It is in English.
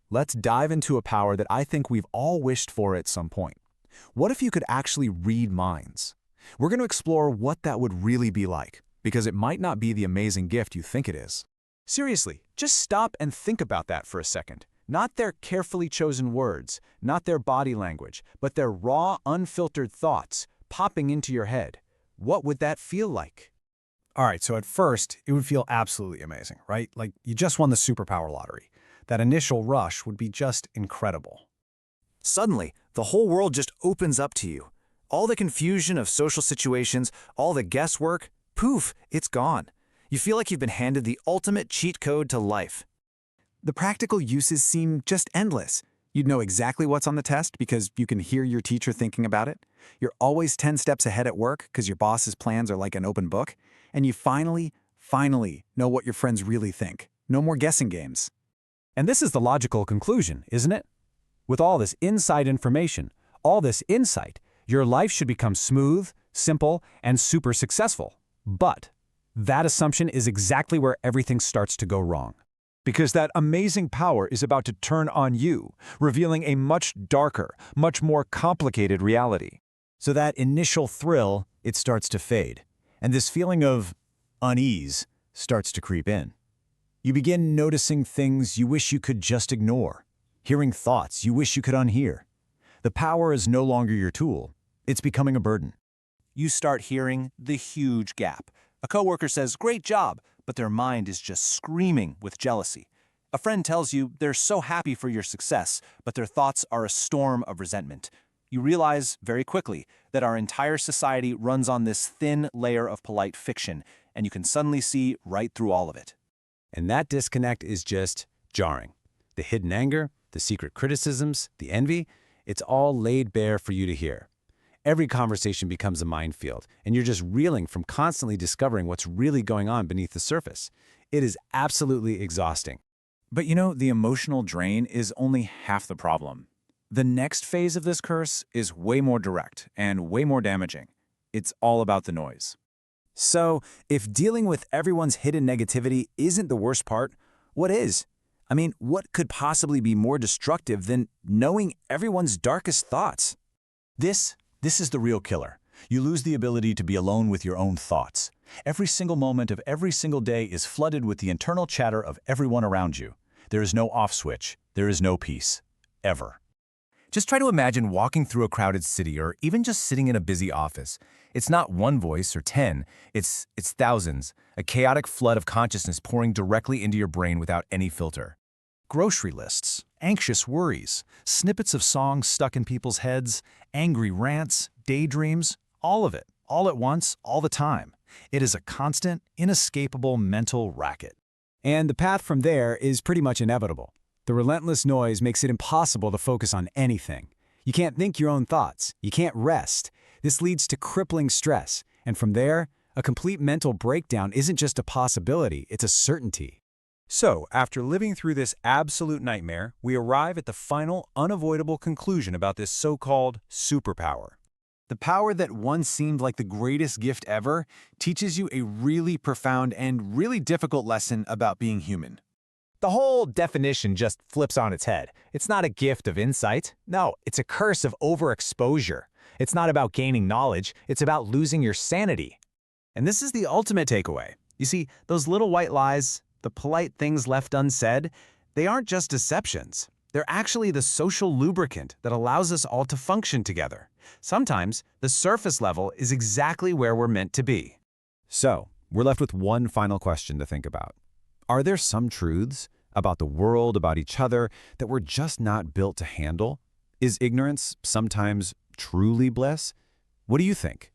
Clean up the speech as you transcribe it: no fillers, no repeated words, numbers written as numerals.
let's dive into a power that I think we've all wished for at some point. What if you could actually read minds? We're going to explore what that would really be like, because it might not be the amazing gift you think it is. Seriously, just stop and think about that for a second. Not their carefully chosen words, not their body language, but their raw, unfiltered thoughts popping into your head. What would that feel like? All right, so at first, it would feel absolutely amazing, right? Like you just won the superpower lottery. That initial rush would be just incredible. Suddenly, the whole world just opens up to you. All the confusion of social situations, all the guesswork, poof, it's gone. You feel like you've been handed the ultimate cheat code to life. The practical uses seem just endless. You'd know exactly what's on the test because you can hear your teacher thinking about it. You're always 10 steps ahead at work because your boss's plans are like an open book. And you finally know what your friends really think. No more guessing games. And this is the logical conclusion, isn't it? With all this inside information, all this insight, your life should become smooth, simple, and super successful. But that assumption is exactly where everything starts to go wrong. Because that amazing power is about to turn on you, revealing a much darker, much more complicated reality. So that initial thrill, it starts to fade, and this feeling of unease starts to creep in. You begin noticing things you wish you could just ignore, hearing thoughts you wish you could unhear. The power is no longer your tool, it's becoming a burden. You start hearing the huge gap. A coworker says, "Great job," but their mind is just screaming with jealousy. A friend tells you they're so happy for your success, but their thoughts are a storm of resentment. You realize very quickly that our entire society runs on this thin layer of polite fiction, and you can suddenly see right through all of it. And that disconnect is just jarring. The hidden anger, the secret criticisms, the envy, it's all laid bare for you to hear. Every conversation becomes a minefield, and you're just reeling from constantly discovering what's really going on beneath the surface. It is absolutely exhausting. But you know, the emotional drain is only half the problem. The next phase of this curse is way more direct and way more damaging. It's all about the noise. So, if dealing with everyone's hidden negativity isn't the worst part, what is? I mean, what could possibly be more destructive than knowing everyone's darkest thoughts? This is the real killer. You lose the ability to be alone with your own thoughts. Every single moment of every single day is flooded with the internal chatter of everyone around you. There is no off switch. There is no peace. Ever. Just try to imagine walking through a crowded city or even just sitting in a busy office. It's not one voice or 10, it's thousands, a chaotic flood of consciousness pouring directly into your brain without any filter. Grocery lists, anxious worries, snippets of songs stuck in people's heads, angry rants, daydreams, all of it, all at once, all the time. It is a constant, inescapable mental racket. And the path from there is pretty much inevitable. The relentless noise makes it impossible to focus on anything. You can't think your own thoughts. You can't rest. This leads to crippling stress. And from there, a complete mental breakdown isn't just a possibility, it's a certainty. So, after living through this absolute nightmare, we arrive at the final, unavoidable conclusion about this so-called superpower. The power that once seemed like the greatest gift ever teaches you a really profound and really difficult lesson about being human. The whole definition just flips on its head. It's not a gift of insight. No, it's a curse of overexposure. It's not about gaining knowledge. It's about losing your sanity. And this is the ultimate takeaway. You see, those little white lies, the polite things left unsaid, they aren't just deceptions. They're actually the social lubricant that allows us all to function together. Sometimes, the surface level is exactly where we're meant to be. So, we're left with one final question to think about. Are there some truths about the world, about each other, that we're just not built to handle? Is ignorance sometimes truly bliss? What do you think?